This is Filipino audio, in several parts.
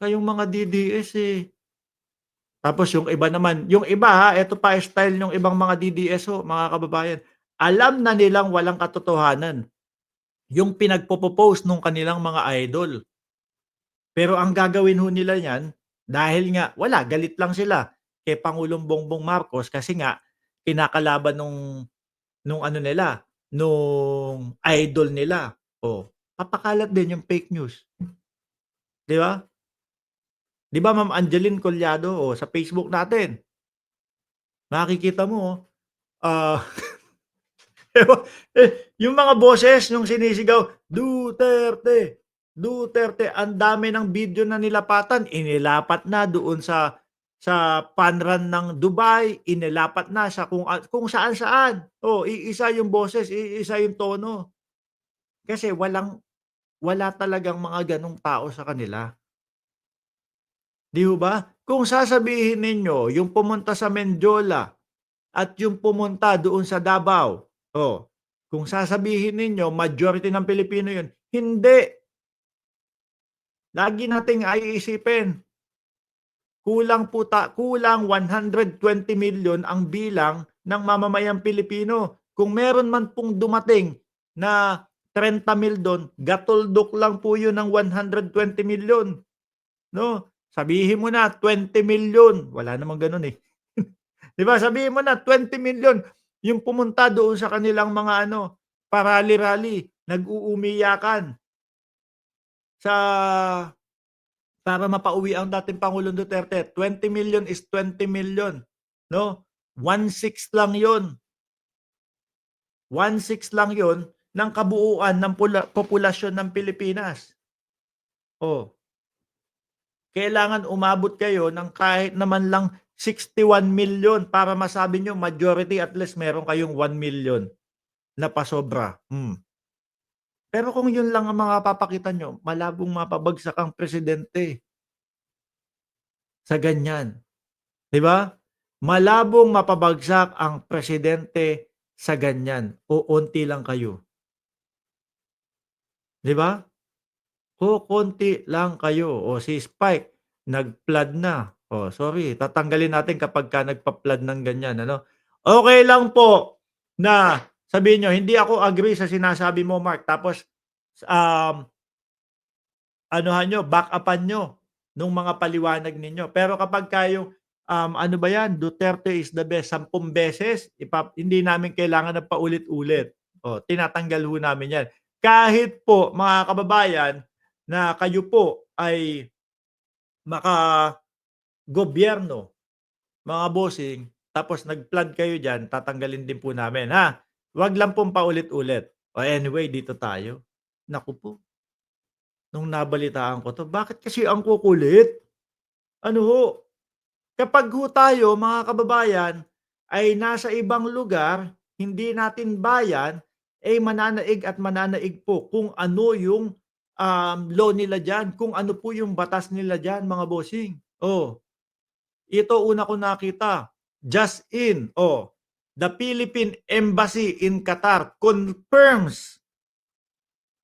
kayong mga DDS, eh. Tapos yung iba naman, yung iba ha, eto pa style nung ibang mga DDS ho, mga kababayan. Alam na nilang walang katotohanan yung pinagpo-post nung kanilang mga idol. Pero ang gagawin ho nila niyan, dahil nga wala, galit lang sila kay Pangulong Bongbong Marcos kasi nga kinakalaban nung ano nila, nung idol nila. Oh, papakalat din yung fake news, 'di ba? 'Di ba Ma'am Angeline Collado, oh, sa Facebook natin, makikita mo, oh, ah, yung mga boses nung sinisigaw, "Duterte, Duterte," ang dami ng video na nilapatan, inilapat na doon sa fun run ng Dubai, inilapat na sa kung saan-saan. Oh, iisa yung boses, iisa yung tono. Kasi wala talagang mga gano'ng tao sa kanila, 'di ho ba? Kung sasabihin ninyo yung pumunta sa Mendiola at yung pumunta doon sa Davao, oh, kung sasabihin ninyo majority ng Pilipino yun, hindi. Lagi nating iisipin, kulang 120 million ang bilang ng mamamayang Pilipino. Kung meron man pong dumating na 30 mil dun, gatuldok lang po yun ng 120 million, 'no? Sabihin mo na 20 million, wala namang gano'n, eh. 'Di ba, sabihin mo na 20 million yung pumunta doon sa kanilang mga ano, pa-rally-rally, nag-uumiyakan sa para mapauwi ang dating Pangulong Duterte. 20 million is 20 million, 'no? 1/6 lang 'yon, 1/6 lang 'yon ng kabuuan ng populasyon ng Pilipinas. Oh, kailangan umabot kayo ng kahit naman lang 61 million para masabi niyo majority, at least meron kayong 1 million na pasobra. Pero kung yun lang ang mga papakita niyo, malabong mapabagsak ang presidente sa ganyan, 'di ba? Malabong mapabagsak ang presidente sa ganyan, onti lang kayo, 'di ba? Kokonti lang kayo. O si Spike nag-flood na, sorry, tatanggalin natin kapagka nagpa-flood ng ganyan, ano. Okey lang po na sabihin niyo, "Hindi ako agree sa sinasabi mo, Mark." Tapos, um, anuhan niyo, back-up-an niyo nung mga paliwanag ninyo. Pero kapagka yung, ano ba 'yan, Duterte is the best, 10 beses, hindi namin kailangan ng paulit-ulit. Tinatanggal ho namin 'yan. Kahit po, mga kababayan, na kayo po ay makagobyerno, mga bossing, tapos nag-flood kayo diyan, tatanggalin din po namin, ha. 'Wag lang pong paulit-ulit. Anyway, dito tayo. Naku po, nung nabalitaan ko 'to, bakit kasi ang kukulit? Ano ho, kapag ho tayo, mga kababayan, ay nasa ibang lugar, hindi natin bayan, eh, mananaig at mananaig po kung ano yung, law nila diyan, kung ano po yung batas nila diyan, mga bossing. Ito una kong nakita, just in, the Philippine Embassy in Qatar confirms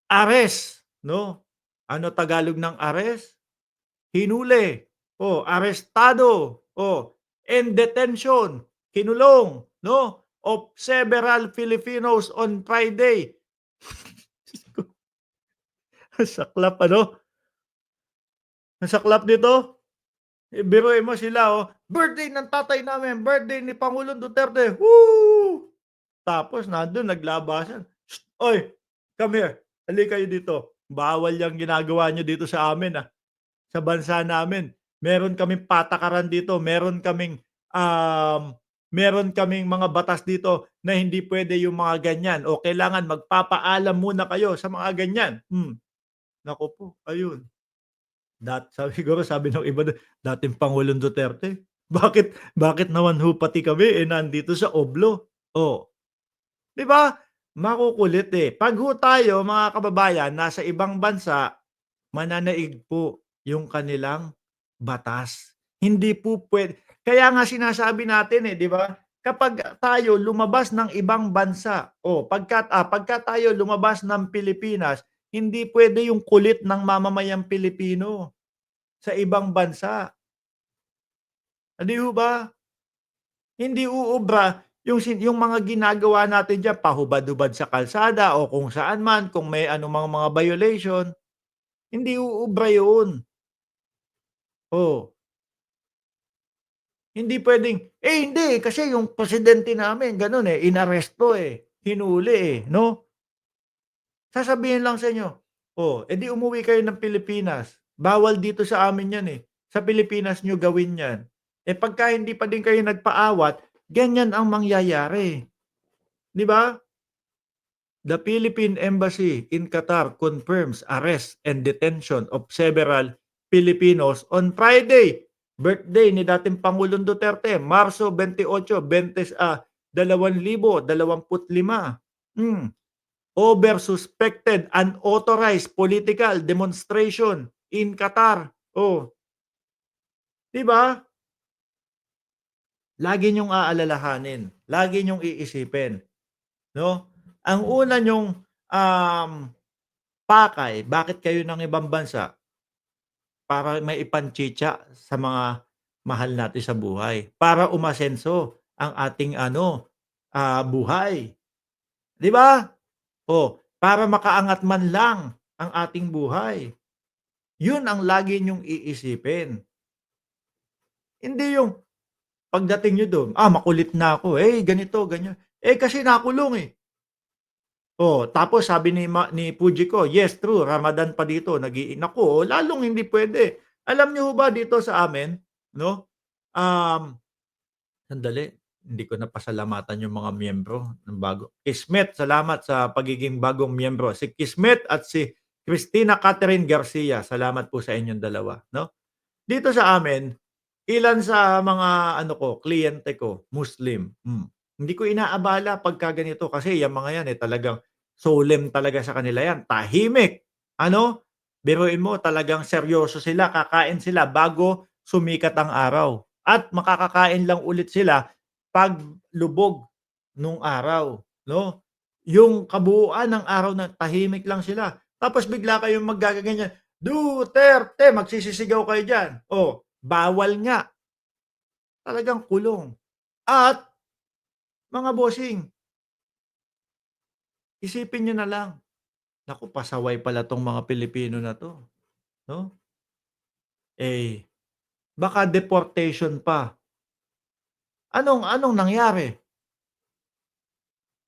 arrest, 'no? Ano Tagalog ng arrest? Hinuli, arestado, and detention, kinulong, 'no, of several Filipinos on Friday. Ang saklap ano, ang saklap nito. Biruin mo sila, birthday ng tatay namin, birthday ni Pangulong Duterte, woo! Tapos nandun naglabasan, "Shh, oy, come here, halika kayo dito. Bawal yang ginagawa niyo dito sa amin, sa bansa namin. Meron kaming patakaran dito, meron kaming mga batas dito na hindi puwede yung mga ganyan, o kailangan magpapaalam muna kayo sa mga ganyan." Naku po, ayun. Sabi siguro, sabi ng iba dun, dating Pangulong Duterte, bakit naman ho pati kami, nandito sa oblo? 'Di ba? Makukulit, eh. 'Pag ho tayo, mga kababayan, nasa ibang bansa, mananaig po yung kanilang batas. Hindi po kaya nga sinasabi natin, 'di ba? Kapag tayo lumabas ng ibang bansa, pagka tayo lumabas ng Pilipinas, hindi puwede yung kulit ng mamamayang Pilipino. sa ibang bansa. Di ho ba? Hindi uubra yung mga ginagawa natin diyan, pahubad-hubad sa kalsada o kung saan man, kung may anumang mga violation, hindi uubra yun. Oh, hindi puwedeng, hindi kasi yung presidente namin gano'n, inaresto, hinuli, 'no? Sasabihin lang sa inyo, di umuwi kayo ng Pilipinas, bawal dito sa amin 'yan, sa Pilipinas niyo gawin 'yan. Pagka hindi pa din kayo nagpaawat, ganyan ang mangyayari, 'di ba? The Philippine Embassy in Qatar confirms arrest and detention of several Filipinos on Friday. Birthday ni dating Pangulong Duterte, Marso 28, 2025. Over suspected unauthorized political demonstration in Qatar. 'Di ba? Lagi niyong aalalahanin, lagi niyong iisipin, 'no? Ang una niyong, um pakay, bakit kayo ng ibang bansa? Para maipanchitsa sa mga mahal natin sa buhay, para umasenso ang ating ano, buhay, 'di ba? Para makaangat man lang ang ating buhay. 'Yun ang lagi niyong iisipin. Hindi yung pagdating niyo dun, makulit na ako, ganito, ganyan. Kasi nakulong, eh. Tapos sabi ni Fujiko, "Yes, true, Ramadan pa dito, naku, lalong hindi puwede." Alam niyo ho ba dito sa amin, 'no, um, sandali, hindi ko napasalamatan yung mga miyembro ng bago. Kismet, salamat sa pagiging bagong miyembro. Si Kismet at si Christina Catherine Garcia, salamat po sa inyong dalawa, 'no. Dito sa amin, ilan sa mga ano ko, kliyente ko, Muslim, hindi ko inaabala pagka ganito kasi yang mga yan, talagang solemn talaga sa kanila yan, tahimik. Ano, biruin mo talagang seryoso sila, kakain sila bago sumikat ang araw at makakakain lang ulit sila 'pag lubog nung araw, 'no? Yung kabuuan ng araw na tahimik lang sila, tapos bigla kayong maggaganyan, "Duterte!" Magsisisigaw kayo diyan. Bawal nga, talagang kulong. At mga bossing, isipin niyo na lang, naku pasaway pala 'tong mga Pilipino na 'to, 'no? Eh, baka deportation pa. Anong anong nangyari?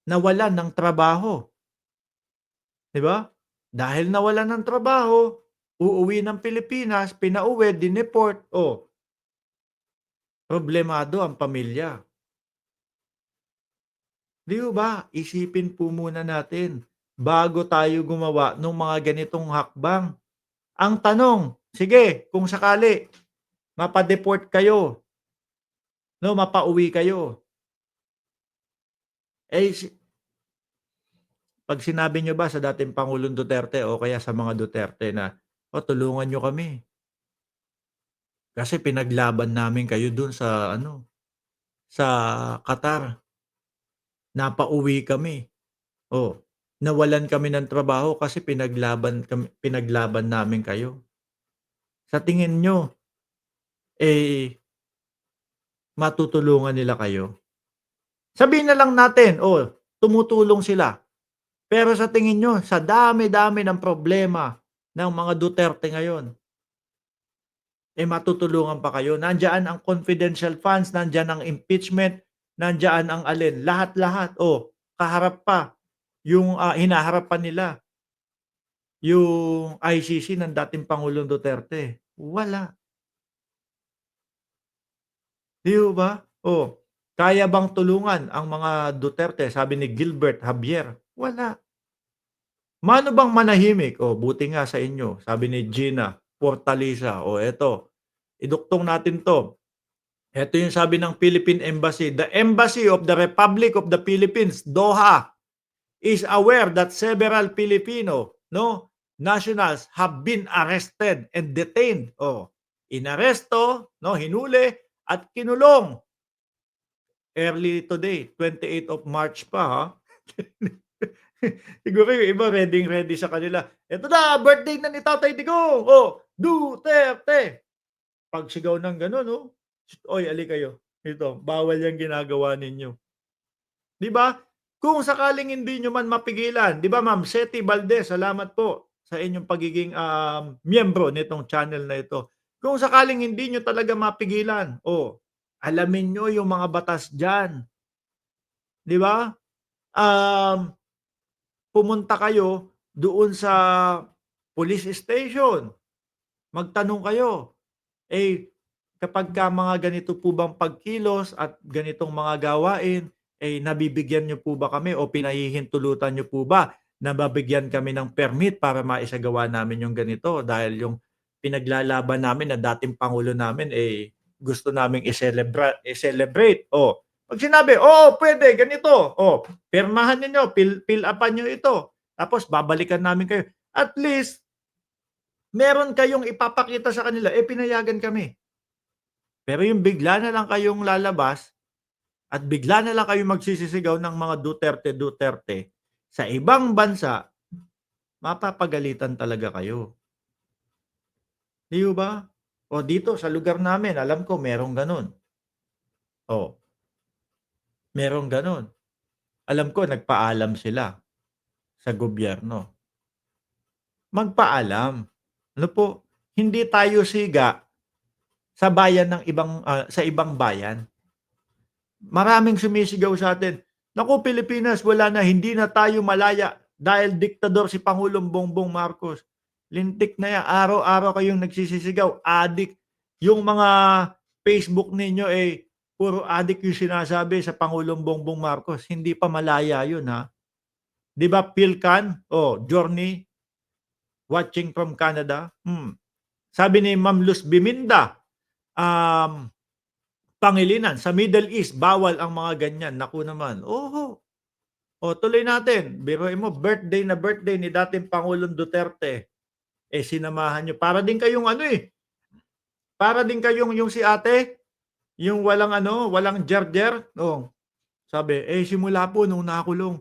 Nawalan ng trabaho, 'di ba? Dahil nawalan ng trabaho, uuwi ng Pilipinas, pinauwi, dineport, problemado ang pamilya. 'Di ho ba? Isipin po muna natin bago tayo gumawa ng mga ganitong hakbang. Ang tanong, sige kung sakali mapa-deport kayo, 'no, mapauwi kayo, 'pag sinabi niyo ba sa dating Pangulong Duterte o kaya sa mga Duterte na, tulungan niyo kami kasi pinaglaban namin kayo dun sa ano, sa Qatar, napauwi kami. Oh, nawalan kami ng trabaho kasi pinaglaban namin kayo." Sa tingin niyo, matutulungan nila kayo? Sabihin na lang natin, tumutulong sila. Pero sa tingin niyo, sa dami-dami ng problema ng mga Duterte ngayon, matutulungan pa kayo? Nandiyan ang confidential funds, nandiyan ang impeachment, nandiyan ang alin, lahat-lahat, kaharap pa yung, hinaharap pa nila yung ICC ng dating Pangulong Duterte. Wala, 'di ho ba? Kaya bang tulungan ang mga Duterte, sabi ni Gilbert Javier, wala. Mano bang manahimik? Buti nga sa inyo, sabi ni Gina Portaliza. Eto, iduktong natin 'to. Eto yung sabi ng Philippine Embassy, "The Embassy of the Republic of the Philippines, Doha, is aware that several Filipino, 'no, nationals have been arrested and detained." Inaresto, 'no, hinuli at kinulong early today, 28 of March pa, ha. Siguro yung iba reading-ready sa kanila, "Eto na, birthday na ni Tatay Digong, Duterte! Pagsigaw ng gano'n, oh, "Oy, halika kayo, ito bawal 'yang ginagawa ninyo." 'Di ba? Kung sakaling hindi niyo man mapigilan, 'di ba, Ma'am Seti Valdez, salamat po sa inyong pagiging, miyembro nitong channel na ito. Kung sakaling hindi niyo talaga mapigilan, oh, alamin niyo yung mga batas diyan, 'di ba? Um, Pumunta kayo doon sa police station, magtanong kayo. Eh, kapagka mga ganito po bang pagkilos at ganitong mga gawain, eh, nabibigyan niyo po ba kami o pinahihintulutan niyo po ba na mabigyan kami ng permit para maisagawa namin yung ganito? Dahil yung pinaglalaban namin na dating pangulo namin, eh, gusto naming i-celebrate. Oh, 'pag sinabi, "Oo, puwede ganito." Oh, pirmahan ninyo, fill upan niyo ito, tapos babalikan namin kayo. At least meron kayong ipapakita sa kanila, eh, pinayagan kami. Pero yung bigla na lang kayong lalabas at bigla na lang kayong magsisisigaw ng mga Duterte, Duterte, sa ibang bansa, mapapagalitan talaga kayo, 'di ba? O dito sa lugar namin alam ko merong gano'n. Oh, merong gano'n. Alam ko nagpaalam sila sa gobyerno. Magpaalam. Ano po, hindi tayo siga sa bayan ng ibang, sa ibang bayan. Maraming sumisigaw sa'tin, "Naku Pilipinas wala na, hindi na tayo malaya dahil diktador si Pangulong Bongbong Marcos." Lintik na 'yan, araw-araw kayong nagsisisigaw, adik. Yung mga Facebook ninyo, eh, puro adik yung sinasabi sa Pangulong Bongbong Marcos, hindi pa malaya yun, ha. 'Di ba PhilCan, oh, Journey watching from Canada, sabi ni Ma'am Luz Biminda, um Pangilinan, sa Middle East bawal ang mga ganyan, naku naman, oho. O tuloy natin, biruin mo birthday na birthday ni dating Pangulong Duterte, eh, sinamahan niyo para din kayong ano, eh, para din kayong yung si ate, yung walang ano, walang jarjer, oh, sabi, eh, simula po nung nakulong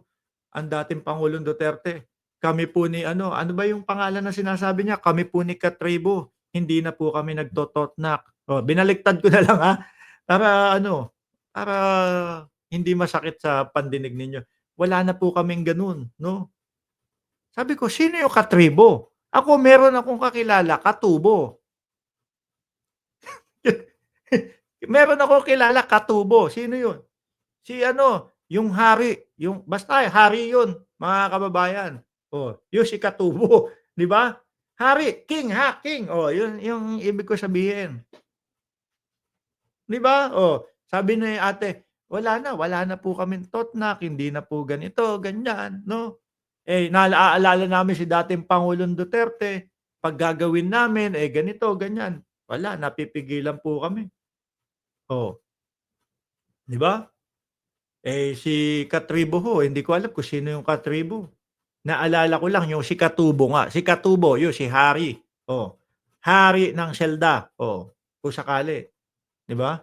ang dating Pangulong Duterte, kami po ni ano, ano ba yung pangalan na sinasabi niya? Kami po ni Katribo, hindi na po kami nagtototnak. Oh, binaliktad ko na lang, para ano, para hindi masakit sa pandinig ninyo. Wala na po kaming gano'n, 'no. Sabi ko, "Sino yung Katribo?" Ako meron akong kakilala Katubo. Meron akong kilala Katubo, sino yun? Si ano, yung hari, yung basta hari yun, mga kababayan. Oh, yung si Katubo, 'di ba? Hari, king king. Oh, yun yung ibig ko sabihin, 'di ba? Oh, sabi ni ate, wala na po kaming totnak, hindi na po ganito, ganyan, 'no? Eh, naaalala namin si dating Pangulong Duterte, 'pag gagawin namin, eh, ganito, ganyan. Wala, napipigilan po kami. Oh, 'di ba? Eh, si Katribo ho, hindi ko alam kung sino yung Katribo. Naalala ko lang yung si Katubo nga, si Katubo yun si hari, oh. Hari ng selda, oh, kung sakali, 'di ba?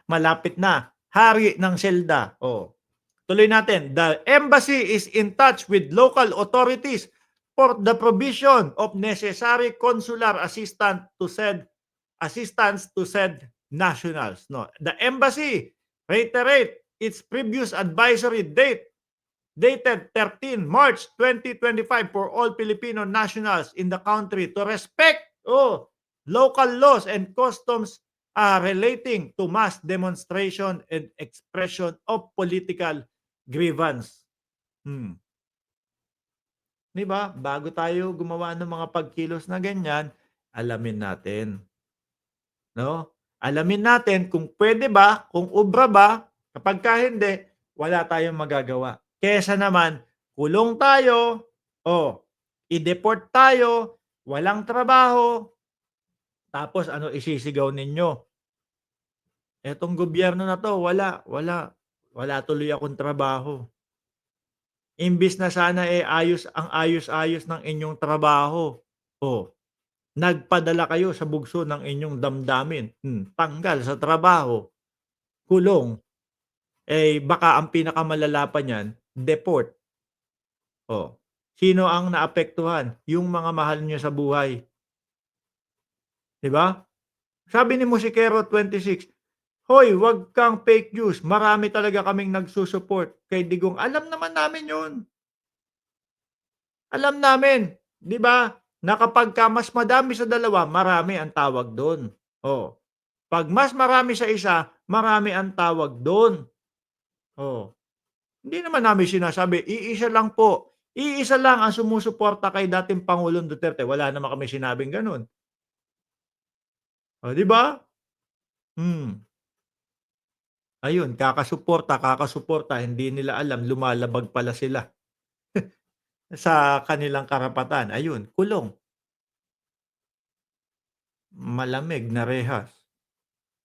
Malapit na, hari ng selda, oh. Tuloy natin, the embassy is in touch with local authorities for the provision of necessary consular assistance to said nationals, no. The embassy reiterate its previous advisory dated 13 March 2025 for all Filipino nationals in the country to respect, local laws and customs, relating to mass demonstration and expression of political grievance. Hmm, 'di ba? Bago tayo gumawa ng mga pagkilos na ganyan, alamin natin, 'no? Alamin natin kung puwede ba, kung ubra ba, kapagka hindi, wala tayong magagawa. Kaysa naman kulong tayo, i-deport tayo, walang trabaho, tapos ano isisigaw ninyo, "Etong gobyerno na 'to wala tuloy akong trabaho." Imbis na sana, eh, ayos-ayos ng inyong trabaho, oh, nagpadala kayo sa bugso ng inyong damdamin, tanggal sa trabaho, kulong, eh, baka ang pinakamalala pa niyan, deport. Oh, sino ang naapektuhan? Yung mga mahal niyo sa buhay. 'di ba? Sabi ni Musikero 26, "Hoy, 'wag kang fake news, marami talaga kaming nagsu-support kay Digong." Alam naman namin 'yun, alam namin, 'di ba, na kapagka mas madami sa dalawa, marami ang tawag do'n, oh. 'Pag mas marami sa isa, marami ang tawag do'n, oh. Hindi naman namin sinasabi, iisa lang po, iisa lang ang sumusuporta kay dating Pangulong Duterte, wala naman kaming sinabing gano'n, oh, 'di ba? Hmm. Ayun, kakasuporta, kakasuporta, hindi nila alam lumalabag pala sila sa kanilang karapatan, ayun, kulong, malamig na rehas.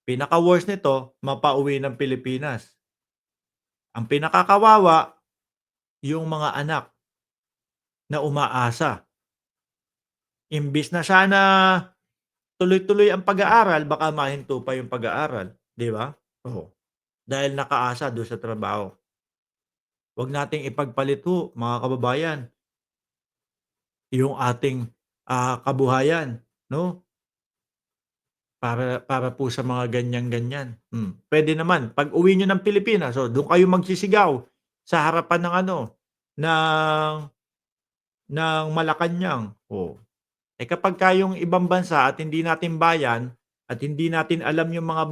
Pinaka-worst nito, mapauwi ng Pilipinas. Ang pinakakawawa, yung mga anak na umaasa. Imbis na sana tuloy-tuloy ang pag-aaral, baka mahinto pa yung pag-aaral, 'di ba? Oo, dahil nakaasa dun sa trabaho. 'Wag nating ipagpalit ho, mga kababayan, yung ating, kabuhayan, 'no? Para po sa mga ganyan-ganyan. Puwede naman pag-uwi niyo ng Pilipinas, oh, dun kayo magsisigaw sa harapan ng ano, ng Malacanang, oh. Eh, kapagka yung ibang bansa at hindi natin bayan at hindi natin alam yung mga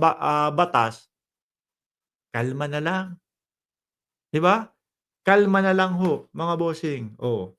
batas, kalma na lang, 'di ba? Kalma na lang ho, mga bossing, oh.